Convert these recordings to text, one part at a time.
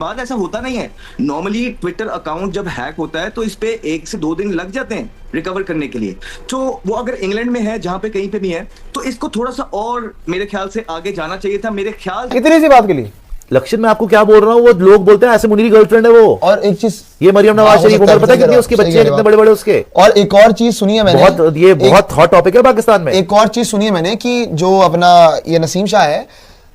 बाद ऐसा होता नहीं है। नॉर्मली ट्विटर अकाउंट जब हैक होता है तो इस पे 1 से 2 दिन लग जाते हैं रिकवर करने के लिए। तो वो अगर इंग्लैंड में है, जहां पे कहीं पे भी है, तो इसको थोड़ा सा और मेरे ख्याल से आगे जाना चाहिए था। मेरे ख्याल कितनी सी बात के लिए लक्षित, मैं आपको क्या बोल रहा हूँ, वो लोग बोलते हैं ऐसे मुनीर की गर्लफ्रेंड है वो। और एक चीज, ये मरियम नवाज शरीफ, उम्र पता है कितनी उसके बच्चे कितने बड़े बड़े उसके। और एक और चीज सुनी है मैंने, बहुत हॉट टॉपिक है पाकिस्तान में। एक और चीज सुनी है मैंने कि जो अपना ये नसीम शाह है,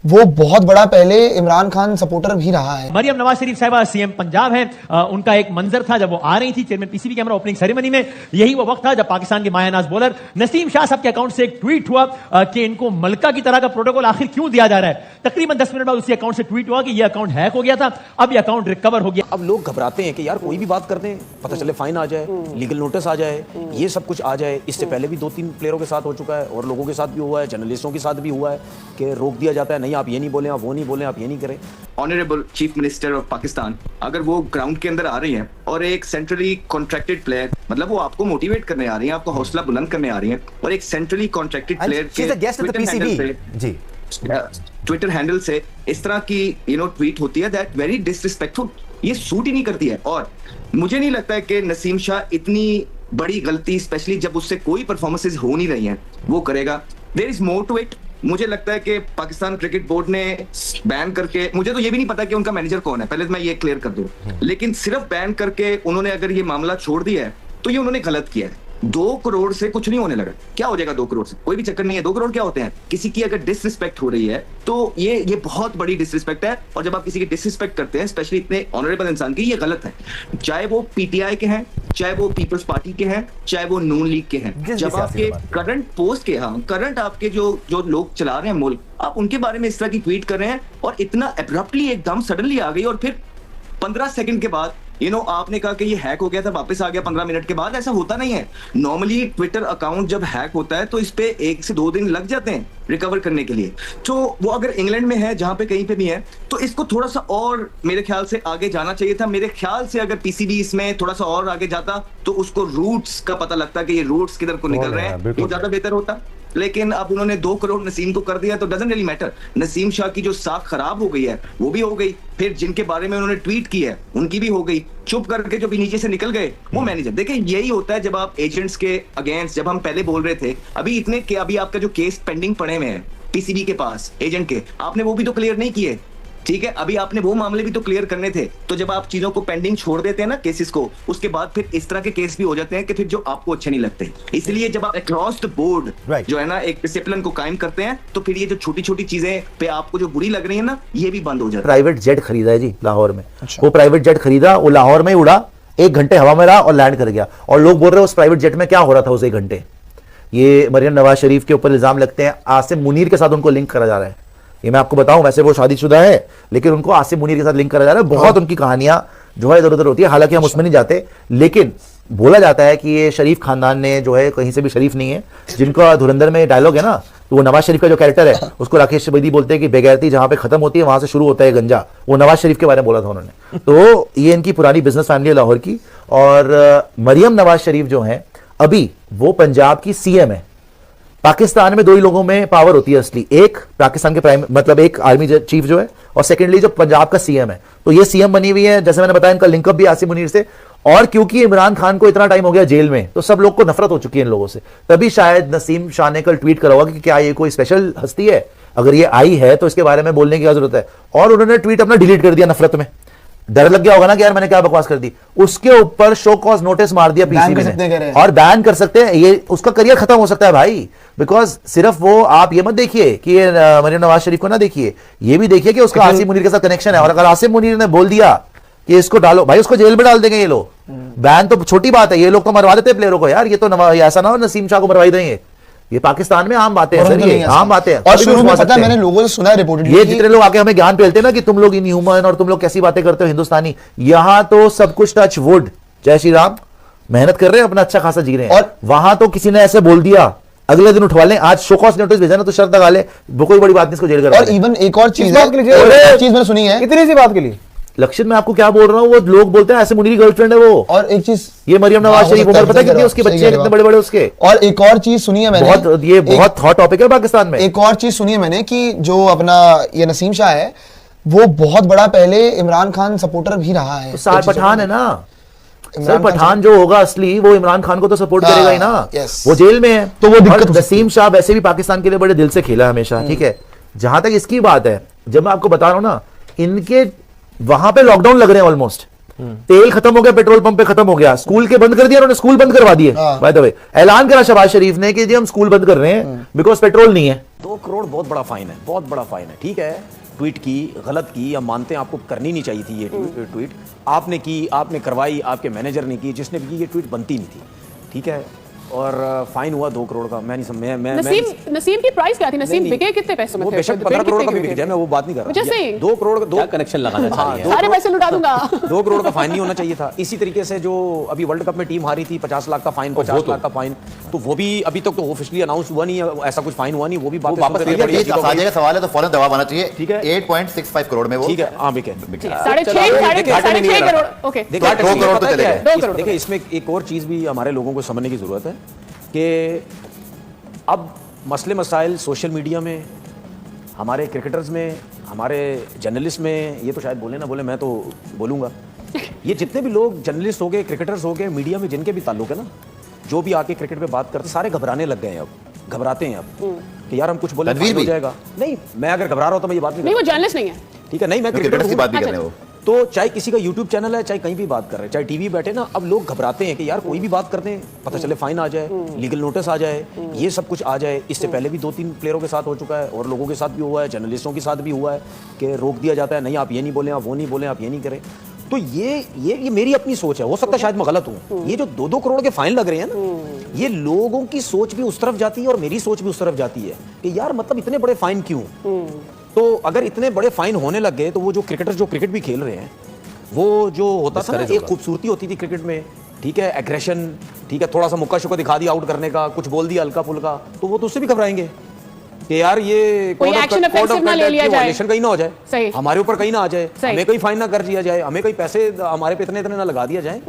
वो बहुत बड़ा पहले इमरान खान सपोर्टर भी रहा है। मरियम नवाज शरीफ साहिबा सीएम पंजाब हैं। उनका एक मंजर था जब वो आ रही थी chairman PCB camera opening ceremony में। यही वो वक्त था जब पाकिस्तान के मायानाज बॉलर नसीम शाह साहब के अकाउंट से एक ट्वीट हुआ कि इनको मलका की तरह का प्रोटोकॉल आखिर क्यों दिया जा रहा है। तकरीबन 10 मिनट बाद उसी अकाउंट से ट्वीट हुआ कि ये अकाउंट हैक हो गया था, अब ये अकाउंट रिकवर हो गया। अब लोग घबराते हैं कि यार कोई भी बात करते हैं, पता चले फाइन आ जाए, लीगल नोटिस आ जाए, ये सब कुछ आ जाए। इससे पहले भी 2-3 प्लेयरों के साथ हो चुका है और लोगों के साथ भी हुआ है, जर्नलिस्टों के साथ भी हुआ है कि रोक दिया जाता है, नहीं आप ये नहीं बोलें, आप वो नहीं बोलें, आप ये नहीं करें। Honourable chief minister of Pakistan अगर वो ग्राउंड के अंदर आ रही हैं और एक सेंट्रली कॉन्ट्रैक्टेड प्लेयर, मतलब वो आपको मोटिवेट करने आ रही हैं, आपको हौसला बुलंद करने आ रही हैं, और एक सेंट्रली कॉन्ट्रैक्टेड प्लेयर के ट्विटर हैंडल से इस तरह की ट्वीट होती है, दैट वेरी डिसरिस्पेक्टफुल, ये सूट ही नहीं करती है। और मुझे नहीं लगता है कि नसीम शाह इतनी बड़ी गलती, स्पेशली जब उससे कोई परफॉर्मेंसेज हो नहीं रही हैं, वो करेगा। There is more to it. मुझे लगता है कि पाकिस्तान क्रिकेट बोर्ड ने बैन करके, मुझे तो ये भी नहीं पता कि उनका मैनेजर कौन है, पहले तो मैं ये क्लियर कर दूं, लेकिन सिर्फ बैन करके उन्होंने अगर ये मामला छोड़ दिया है तो ये उन्होंने गलत किया है। 2 करोड़ से कुछ नहीं होने लगा। क्या हो जाएगा 2 करोड़ से? कोई भी चक्कर नहीं है। 2 करोड़ क्या होते हैं? किसी की अगर डिसरिस्पेक्ट हो रही है तो ये बहुत बड़ी डिसरिस्पेक्ट है, और जब आप किसी की डिसरिस्पेक्ट करते हैं, स्पेशली इतने ऑनरेबल इंसान की, ये गलत है। चाहे वो पीटीआई के हैं, चाहे वो पीपल्स पार्टी के हैं, चाहे वो नून लीग के हैं। जब आपके करंट पोस्ट के, हाँ करंट आपके जो लोग चला रहे हैं मुल्क, आप उनके बारे में इस तरह की ट्वीट कर रहे हैं और इतना एब्रप्टली एकदम सडनली आ गई, और फिर 15 सेकंड के बाद आपने कहा कि ये हैक हो गया था, वापस आ गया 15 मिनट के बाद। ऐसा होता नहीं है। नॉर्मली ट्विटर अकाउंट जब हैक होता है तो इस पे 1 से 2 दिन लग जाते हैं रिकवर करने के लिए। तो वो अगर इंग्लैंड में है, जहां पे कहीं पे भी है, तो इसको थोड़ा सा और मेरे ख्याल से आगे जाना चाहिए था। मेरे ख्याल से अगर पीसीबी इसमें थोड़ा सा और आगे जाता तो उसको रूट्स का पता लगता कि ये रूट्स किधर को निकल रहे हैं, तो ज्यादा बेहतर होता। लेकिन अब उन्होंने 2 करोड़ नसीम को कर दिया तो doesn't really matter. Naseem Shah की जो साख खराब हो गई है वो भी हो गई, फिर जिनके बारे में उन्होंने ट्वीट की है उनकी भी हो गई। चुप करके जो भी नीचे से निकल गए वो मैनेजर। देखिए यही होता है जब आप एजेंट्स के अगेंस्ट, जब हम पहले बोल रहे थे, अभी आपका जो केस पेंडिंग पड़े हुए हैं पीसीबी के पास एजेंट के, आपने वो भी तो क्लियर नहीं किए, ठीक है? अभी आपने वो मामले भी तो क्लियर करने थे। तो जब आप चीजों को पेंडिंग छोड़ देते हैं ना, केसेस को, उसके बाद फिर इस तरह के केस भी हो जाते हैं कि फिर जो आपको अच्छे नहीं लगते। इसलिए जब आप अक्रॉस द बोर्ड जो है ना एक डिसिप्लिन को कायम करते हैं, तो फिर ये जो छोटी छोटी चीजें पे आपको जो बुरी लग रही है ना, ये भी बंद हो जाता है। प्राइवेट जेट खरीदा है जी लाहौर में। वो प्राइवेट जेट खरीदा, वो लाहौर में ही उड़ा, 1 घंटे हवा में रहा और लैंड कर गया। और लोग बोल रहे हैं उस प्राइवेट जेट में क्या हो रहा था उस 1 घंटे। ये मरियम नवाज शरीफ के ऊपर इल्जाम लगते हैं, आसिम मुनीर के साथ उनको लिंक करा जा रहा है। ये मैं आपको बताऊं, वैसे वो शादीशुदा है लेकिन उनको आसिम मुनीर के साथ लिंक करा जा रहा है। बहुत उनकी कहानियां जो है इधर उधर होती है, हालांकि हम उसमें नहीं जाते, लेकिन बोला जाता है कि ये शरीफ खानदान ने जो है, कहीं से भी शरीफ नहीं है। जिनका धुरंधर में डायलॉग है ना, तो वो नवाज शरीफ का जो कैरेक्टर है उसको राकेश बदी बोलते हैं कि बेगैरती जहां पे खत्म होती है वहां से शुरू होता है गंजा। वो नवाज शरीफ के बारे में बोला था उन्होंने। तो ये इनकी पुरानी बिजनेस फैमिली है लाहौर की। और मरियम नवाज शरीफ जो है अभी वो पंजाब की सीएम है। पाकिस्तान में 2 ही लोगों में पावर होती है असली, एक पाकिस्तान के प्राइम, मतलब एक आर्मी चीफ जो है, और सेकेंडली जो पंजाब का सीएम है। तो ये सीएम बनी हुई है, जैसे मैंने बताया इनका लिंकअप भी आसिम मुनीर से। और क्योंकि इमरान खान को इतना टाइम हो गया जेल में, तो सब लोग को नफरत हो चुकी है इन लोगों से। तभी शायद नसीम शाह ने कल ट्वीट करा होगा कि क्या ये कोई स्पेशल हस्ती है, अगर ये आई है तो इसके बारे में बोलने की क्या जरूरत है। और उन्होंने ट्वीट अपना डिलीट कर दिया नफरत में। डर लग गया होगा ना कि यार मैंने क्या बकवास कर दी। उसके ऊपर शो कॉज नोटिस मार दिया पीसीबी ने, और बैन कर सकते हैं। ये उसका करियर खत्म हो सकता है भाई। बिकॉज सिर्फ वो, आप ये मत देखिए कि ये मरियम नवाज शरीफ को ना देखिए, ये भी देखिए कि उसका आसिम मुनीर के साथ कनेक्शन है। और अगर आसिम मुनीर ने बोल दिया कि इसको डालो, भाई उसको जेल में डाल देंगे ये लोग। बैन तो छोटी बात है, ये लोग तो मरवा देते हैं प्लेयरों को यार। ये तो ऐसा ना हो नसीम शाह को मरवाई देंगे। ये पाकिस्तान में आम बातें हैं सर, ये आम बातें हैं। और शुरू में पता, मैंने लोगों से सुना है रिपोर्टेड, ये जितने लोग आके हमें ज्ञान पेलते हैं ना कि तुम लोग इनह्यूमन और तुम लोग कैसी बातें करते हो हिंदुस्तानी, यहां तो सब कुछ टच वुड, जय श्री राम, मेहनत कर रहे हैं, अपना अच्छा खासा जी रहे हैं। और वहां तो किसी ने ऐसे बोल दिया, अगले दिन उठवा लें। आज शो कॉज नोटिस भेजा ना तो शर्त लगा ले, कोई बड़ी बात नहीं, इसको जेल करा। और इवन एक और चीज मैंने सुनी है, इतनी सी बात के लिए लक्षित, मैं आपको क्या बोल रहा हूँ, वो लोग बोलते हैं ऐसे मुनीर की गर्लफ्रेंड है वो। और एक चीज, ये मरियम नवाज शरीफ, उम्र पता है कितनी उसके बच्चे कितने बड़े बड़े उसके। और एक और चीज सुनी है मैंने, बहुत हॉट टॉपिक है पाकिस्तान में। एक और चीज सुनी है मैंने कि जो अपना ये नसीम शाह है, वो बहुत बड़ा पहले इमरान खान सपोर्टर भी रहा है। तो सर पठान है ना, सर इमरान खान पठान जो होगा असली वो इमरान खान को तो सपोर्ट करेगा ही ना। yes। वो जेल में है तो वो दिक्कत और हो सकती नसीम शाह वैसे भी पाकिस्तान के लिए बड़े दिल से खेला हमेशा, ठीक है। जहां तक इसकी बात है, जब मैं आपको बता रहा हूं ना, इनके वहां पे लॉकडाउन लग रहे हैं ऑलमोस्ट, तेल खत्म हो गया, पेट्रोल पंप पे खत्म हो गया, स्कूल के बंद कर दिया, उन्होंने स्कूल बंद करवा दिए। बाय द वे ऐलान करा शहबाज शरीफ ने कि जी हम स्कूल बंद कर रहे हैं बिकॉज पेट्रोल नहीं है। 2 करोड़ बहुत बड़ा फाइन है, बहुत बड़ा फाइन है। ठीक है, ट्वीट की, गलत की, हम मानते हैं आपको करनी नहीं चाहिए थी ये ट्वीट, आपने की, आपने करवाई, आपके मैनेजर ने की, जिसने भी की, ये ट्वीट बनती नहीं थी। ठीक है, और फाइन हुआ 2 करोड़ का। मैं नहीं समझ, नसीम की प्राइस क्या थी? नसीम बिके कितने पैसों में वो थे? बेशक 15 करोड़ का भी बिक जाए, मैं वो बात नहीं कर रहा। जैसे 2 करोड़, 2 कनेक्शन लगाना चाहिए, सारे पैसे लुटा दूंगा। 2 करोड़ का फाइन नहीं होना चाहिए था। इसी तरीके से जो अभी वर्ल्ड कप में टीम हारी थी, 50 लाख का फाइन, 50 लाख का फाइन, तो वो भी अभी तक तो ऑफिशियली अनाउंस हुआ नहीं है, ऐसा कुछ फाइन हुआ नहीं, वो भी बात वापस का सवाल है तो फौरन जवाब आना चाहिए। ठीक है, 8.65 करोड़ में वो, ठीक है, हाँ बिके 6.5 करोड़। ओके, 2 करोड़ तो चले गए। देखिए इसमें एक और चीज भी हमारे लोगों को समझने की जरूरत है कि अब मसले मसाइल सोशल मीडिया में, हमारे क्रिकेटर्स में, हमारे जर्नलिस्ट में, ये तो शायद बोले ना बोले, मैं तो बोलूँगा, ये जितने भी लोग जर्नलिस्ट हो गए, क्रिकेटर्स हो गए, मीडिया में जिनके भी ताल्लुक है ना, जो भी आके क्रिकेट पे बात करते, सारे घबराने लग गए हैं अब, घबराते हैं अब कि यार हम कुछ बोले हो जाएगा। नहीं, मैं अगर घबरा रहा हूँ तो मैं ये बात नहीं, वो जर्नलिस्ट नहीं है, ठीक है, नहीं मैं क्रिकेटर्स की बात भी कर रहे हो, तो चाहे किसी का यूट्यूब चैनल है, चाहे कहीं भी बात कर रहे हैं, चाहे टीवी बैठे ना, अब लोग घबराते हैं कि यार कोई भी बात करते हैं, पता चले फाइन आ जाए, लीगल नोटिस आ जाए, ये सब कुछ आ जाए। इससे पहले भी 2-3 प्लेयरों के साथ हो चुका है और लोगों के साथ भी हुआ है, जर्नलिस्टों के साथ भी हुआ है कि रोक दिया जाता है, नहीं आप ये नहीं बोलें, आप वो नहीं बोलें, आप ये नहीं करें। तो ये मेरी अपनी सोच है, हो सकता है शायद मैं गलत हूँ। ये जो 2-2 करोड़ के फाइन लग रहे हैं ना, ये लोगों की सोच भी उस तरफ जाती है और मेरी सोच भी उस तरफ जाती है कि यार मतलब इतने बड़े फाइन क्यों। तो अगर इतने बड़े फाइन होने लग गए तो वो जो क्रिकेटर जो क्रिकेट भी खेल रहे हैं, वो जो होता था ना, एक खूबसूरती होती थी क्रिकेट में, ठीक है, एग्रेशन, ठीक है, थोड़ा सा मुक्का शुक्का दिखा दिया आउट करने का, कुछ बोल दिया हल्का फुल्का, तो वो तो उससे भी घबराएंगे कि यार ये कोई एक्शन ऑफेंसिव ना ले लिया जाए, कहीं ना हो जाए, सही, हमारे ऊपर कहीं ना आ जाए, हमें कोई फाइन ना कर दिया जाए, हमें कोई पैसे हमारे पे इतने ना लगा दिया जाए।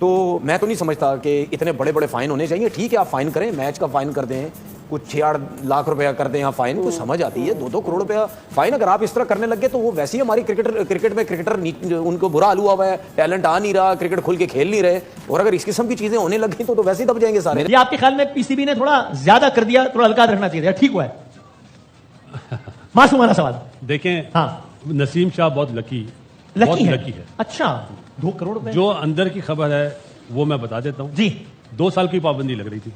तो मैं तो नहीं समझता कि इतने बड़े बड़े फाइन होने चाहिए। ठीक है, आप फाइन करें, मैच का फाइन कर दें, कुछ 6-8 लाख रुपया कर दें यहाँ फाइन, तो समझ आती है। 2-2 करोड़ रुपया फाइन अगर आप इस तरह करने लगे तो वो वैसे ही हमारी क्रिकेट में क्रिकेटर उनको बुरा हाल हुआ हुआ है, टैलेंट आ नहीं रहा, क्रिकेट खुल के खेल नहीं रहे, और अगर इस किस्म की चीजें होने लगी तो वैसे ही दब जाएंगे सारे। ये आपके ख्याल में पीसीबी ने थोड़ा ज्यादा कर दिया, थोड़ा हल्का रखना चाहिए, ठीक हुआ है? मासूमाना सवाल। देखें, हाँ, नसीम शाह बहुत लकी है। अच्छा, 2 करोड़ रुपए जो अंदर की खबर है वो मैं बता देता हूँ जी। 2 साल की पाबंदी लग रही थी।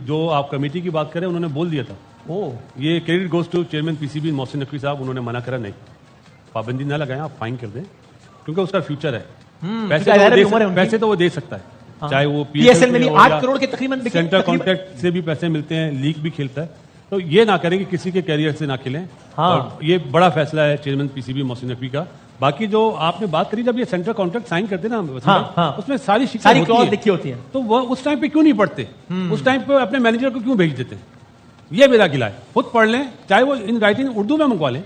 जो आप कमेटी की बात करें, उन्होंने बोल दिया था। ये credit goes to chairman PCB Mohsin Naqvi साहब, उन्होंने मना करा, नहीं पाबंदी ना लगाएं, आप फाइन कर दें, क्योंकि उसका फ्यूचर है। पैसे तो वो दे सकता है, चाहे वो पीएसएल में भी 8 करोड़ के तकरीबन सेंटर कॉन्ट्रैक्ट से भी पैसे मिलते हैं, लीग भी खेलता है। तो ये ना करें कि किसी के कैरियर से ना खेलें। और ये बड़ा फैसला है चेयरमैन पीसीबी मोहसिन नकवी का। बाकी जो आपने बात करी, जब ये सेंट्रल कॉन्ट्रैक्ट साइन करते ना, उसमें सारी क्लॉज लिखी होती है, तो वो उस टाइम पे क्यों नहीं पढ़ते? उस टाइम पे अपने मैनेजर को क्यों भेज देते? ये मेरा गिला है। खुद पढ़ लें, चाहे वो इन राइटिंग उर्दू में मंगवा लें,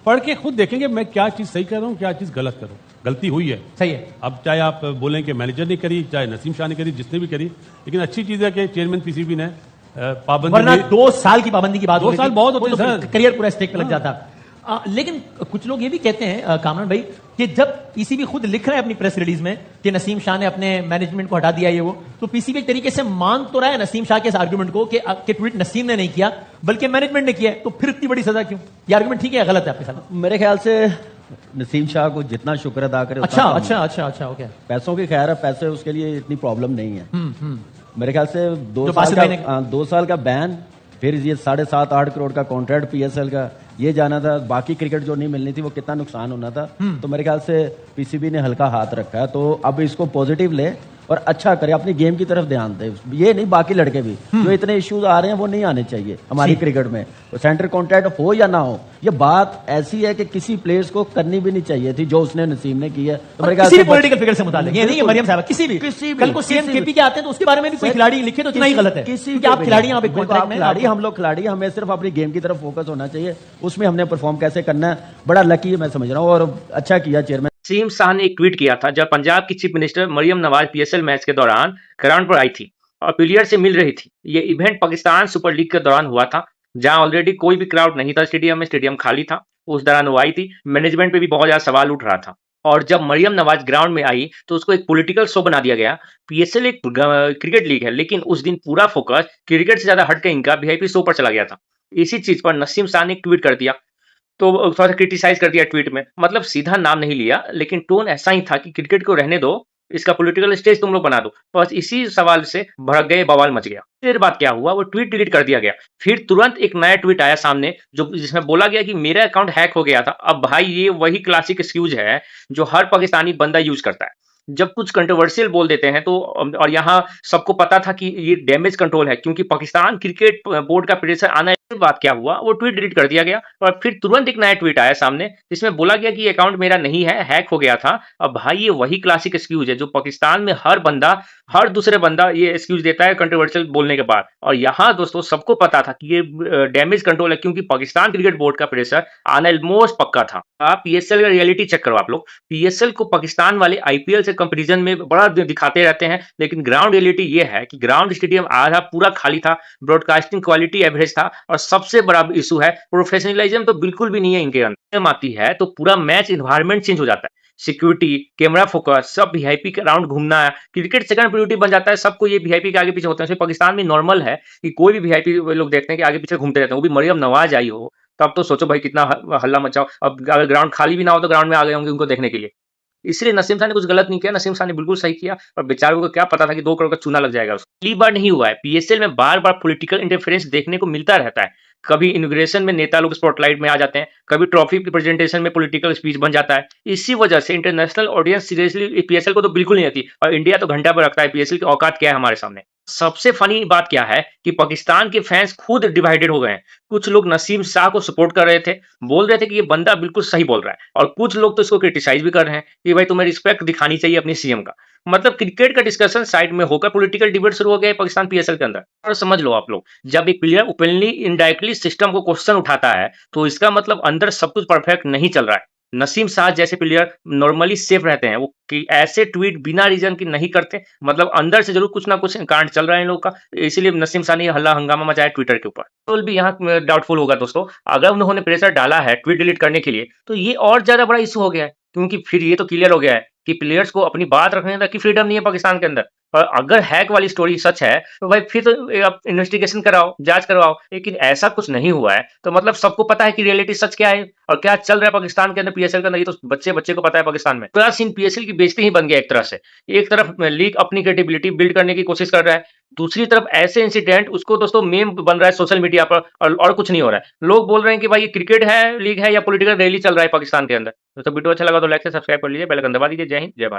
पढ़ के खुद देखेंगे मैं क्या चीज सही कर रहा हूँ, क्या चीज गलत कर रहा हूँ। गलती हुई है, सही है। अब चाहे आप बोलें कि मैनेजर ने करी, चाहे नसीम शाह ने करी, जिसने भी करी, लेकिन अच्छी चीज है कि चेयरमैन पीसीबी ने पाबंदी, वरना 2 साल की पाबंदी की बात, 2 साल बहुत होते हैं, करियर पूरा स्टेक पे लग जाता। लेकिन कुछ लोग ये भी कहते हैं कामरान भाई कि जब पीसीबी खुद लिख रहा है अपनी प्रेस रिलीज में कि नसीम शाह ने अपने मैनेजमेंट को हटा दिया, ये वो, तो पीसीबी एक तरीके से मान तो रहा है नसीम शाह के इस आर्गुमेंट को कि ट्वीट नसीम ने नहीं किया बल्कि मैनेजमेंट ने किया है, तो फिर इतनी बड़ी सजा क्यों? ये आर्गुमेंट ठीक है या गलत है आपके साथ? मेरे ख्याल से नसीम शाह को जितना शुक्र अदा करे, अच्छा, ओके। पैसों की खैर है, पैसे उसके लिए इतनी प्रॉब्लम नहीं है। मेरे ख्याल से 2 साल का बैन, फिर ये 7.5-8 करोड़ का कॉन्ट्रैक्ट पीएसएल का, ये जाना था, बाकी क्रिकेट जो नहीं मिलनी थी वो कितना नुकसान होना था। तो मेरे ख्याल से पीसीबी ने हल्का हाथ रखा है, तो अब इसको पॉजिटिव ले और अच्छा करे, अपनी गेम की तरफ ध्यान दे। ये नहीं, बाकी लड़के भी जो इतने इश्यूज आ रहे हैं वो नहीं आने चाहिए हमारी क्रिकेट में, तो सेंटर कॉन्ट्रैक्ट हो या ना हो, ये बात ऐसी है कि किसी प्लेयर्स को करनी भी नहीं चाहिए थी जो उसने नसीम ने की है। तो मेरे ख्याल से पॉलिटिकल फिगर से मुताल्लिक, ये नहीं कि मरियम साहब, किसी भी कल को सीएम केपी के आते हैं तो उसके बारे में भी कोई खिलाड़ी लिखे तो इतना ही गलत है। किसी आप खिलाड़ी, आप खिलाड़ी, हम लोग खिलाड़ी, हमें सिर्फ अपनी गेम की तरफ फोकस होना चाहिए, उसमें हमने परफॉर्म कैसे करना है। बड़ा लकी है मैं समझ रहा हूँ, और अच्छा किया चेयरमैन। नसीम शाह ने एक ट्वीट किया था जब पंजाब की chief minister Maryam Nawaz PSL match के दौरान ग्राउंड पर आई थी और प्लेयर से मिल रही थी। ये इवेंट पाकिस्तान सुपर लीग के दौरान हुआ था। जहां ऑलरेडी कोई भी क्राउड नहीं था स्टेडियम में, स्टेडियम खाली था। उस दौरान वो आई थी, मैनेजमेंट पे भी बहुत ज्यादा सवाल उठ रहा था। और जब मरियम नवाज ग्राउंड में आई तो उसको एक पॉलिटिकल शो बना दिया गया। पीएसएल एक क्रिकेट लीग है, लेकिन उस दिन पूरा फोकस क्रिकेट से ज्यादा हटके इनका वीआईपी शो पर चला गया था। इसी चीज पर नसीम शाह ने एक ट्वीट कर दिया, तो थोड़ा सा क्रिटिसाइज कर दिया ट्वीट में। मतलब सीधा नाम नहीं लिया, लेकिन टोन ऐसा ही था कि क्रिकेट को रहने दो, इसका पॉलिटिकल स्टेज तुम लोग बना दो। बस इसी सवाल से भड़क गए, बवाल मच गया। फिर बात क्या हुआ, वो ट्वीट डिलीट कर दिया गया। फिर तुरंत एक नया ट्वीट आया सामने जो जिसमें बोला गया कि मेरा अकाउंट हैक हो गया था। अब भाई ये वही क्लासिक एक्सक्यूज है जो हर पाकिस्तानी बंदा यूज करता है जब कुछ कंट्रोवर्शियल बोल देते हैं। तो और यहाँ सबको पता था कि ये डैमेज कंट्रोल है, क्योंकि पाकिस्तान क्रिकेट बोर्ड का प्रेशर आना। बात क्या हुआ, वो ट्वीट डिलीट कर दिया गया और फिर तुरंत एक नया ट्वीट आया सामने जिसमें बोला गया कि ये अकाउंट मेरा नहीं है, हैक हो गया था। अब भाई ये वही क्लासिक एक्सक्यूज है जो पाकिस्तान में हर दूसरे बंदा ये एक्सक्यूज देता है कंट्रोवर्शियल बोलने के बाद। और यहाँ दोस्तों सबको पता था कि ये डैमेज कंट्रोल है, क्योंकि पाकिस्तान क्रिकेट बोर्ड का प्रेशर आना ऑलमोस्ट पक्का था। आप पीएसएल का रियलिटी चेक करो आप लोग। पीएसएल को पाकिस्तान वाले आईपीएल से कंपैरिजन में बड़ा दिखाते रहते हैं, लेकिन ग्राउंड रियलिटी ये है कि ग्राउंड स्टेडियम आधा पूरा खाली था, ब्रॉडकास्टिंग क्वालिटी एवरेज था, और सबसे बड़ा इशू है प्रोफेशनलिज्म तो बिल्कुल भी नहीं है इनके अंदर। आती है तो पूरा मैच इन्वायरमेंट चेंज हो जाता है। सिक्योरिटी, कैमरा फोकस, सब वीआईपी के राउंड घूमना है, क्रिकेट सेकंड प्रायोरिटी बन जाता है। सबको ये वीआईपी के आगे पीछे होते हैं। पाकिस्तान में नॉर्मल है कि कोई भी वीआईपी लोग देखते हैं कि आगे पीछे घूमते रहते हैं। वो भी मरियम नवाज आई हो, तब तो सोचो भाई कितना हल्ला मचाओ। अब अगर ग्राउंड खाली भी ना हो तो ग्राउंड में आ गए होंगे उनको देखने के लिए। इसलिए नसीम शाह ने कुछ गलत नहीं किया, नसीम शाह ने बिल्कुल सही किया। और बेचारों को क्या पता था कि 2 करोड़ का चूना लग जाएगा। पहली बार नहीं हुआ है, पीएसएल में बार बार पॉलिटिकल इंटरफेरेंस देखने को मिलता रहता है। कभी इनॉग्रेशन में नेता लोग स्पॉटलाइट में आ जाते हैं, कभी ट्रॉफी प्रेजेंटेशन में पॉलिटिकल स्पीच बन जाता है। इसी वजह से इंटरनेशनल ऑडियंस सीरियसली पीएसएल को तो बिल्कुल नहीं आती, और इंडिया तो घंटा पर रखता है पीएसएल की औकात क्या है हमारे सामने। सबसे फनी बात क्या है कि पाकिस्तान के फैंस खुद डिवाइडेड हो गए हैं। कुछ लोग नसीम शाह को सपोर्ट कर रहे थे, बोल रहे थे कि ये बंदा बिल्कुल सही बोल रहा है, और कुछ लोग तो इसको क्रिटिसाइज भी कर रहे हैं कि भाई तुम्हें रिस्पेक्ट दिखानी चाहिए अपनी सीएम का। मतलब क्रिकेट का डिस्कशन साइड में होकर पॉलिटिकल डिबेट शुरू हो गया है पाकिस्तान पीएसएल के अंदर। और समझ लो आप लोग, जब एक प्लेयर ओपनली इनडायरेक्टली सिस्टम को क्वेश्चन उठाता है तो इसका मतलब अंदर सब कुछ परफेक्ट नहीं चल रहा है। नसीम शाह जैसे प्लेयर नॉर्मली सेफ रहते हैं, वो कि ऐसे ट्वीट बिना रीजन की नहीं करते। मतलब अंदर से जरूर कुछ ना कुछ कांड चल रहा है इन लोग का, इसीलिए नसीम शाह ने हल्ला हंगामा मचाया ट्विटर के ऊपर। तो भी यहाँ डाउटफुल होगा दोस्तों, अगर उन्होंने प्रेशर डाला है ट्वीट डिलीट करने के लिए तो ये और ज्यादा बड़ा इशू हो गया है, क्योंकि फिर ये तो क्लियर हो गया है कि प्लेयर्स को अपनी बात रखने तक की फ्रीडम नहीं है पाकिस्तान के अंदर। और अगर हैक वाली स्टोरी सच है तो भाई फिर तो आप इन्वेस्टिगेशन कराओ, जांच करवाओ। लेकिन ऐसा कुछ नहीं हुआ है, तो मतलब सबको पता है कि रियलिटी सच क्या है और क्या चल रहा है पाकिस्तान के अंदर पीएसएल के अंदर। ये तो बच्चे को पता है पाकिस्तान में। पूरा सीन पीएसएल की बेइज्जती ही बन गया एक तरह से। एक तरफ लीग अपनी क्रेडिबिलिटी बिल्ड करने की कोशिश कर रहा है, दूसरी तरफ ऐसे इंसिडेंट उसको दोस्तों मेम बन रहा है सोशल मीडिया पर, और कुछ नहीं हो रहा है। लोग बोल रहे हैं कि भाई ये क्रिकेट है, लीग है, या पॉलिटिकल रैली चल रहा है पाकिस्तान के अंदर। तो वीडियो अच्छा लगा तो लाइक से सब्सक्राइब कर लीजिए, बेल आइकन दबा दीजिए। जय हिंद, जय भारत।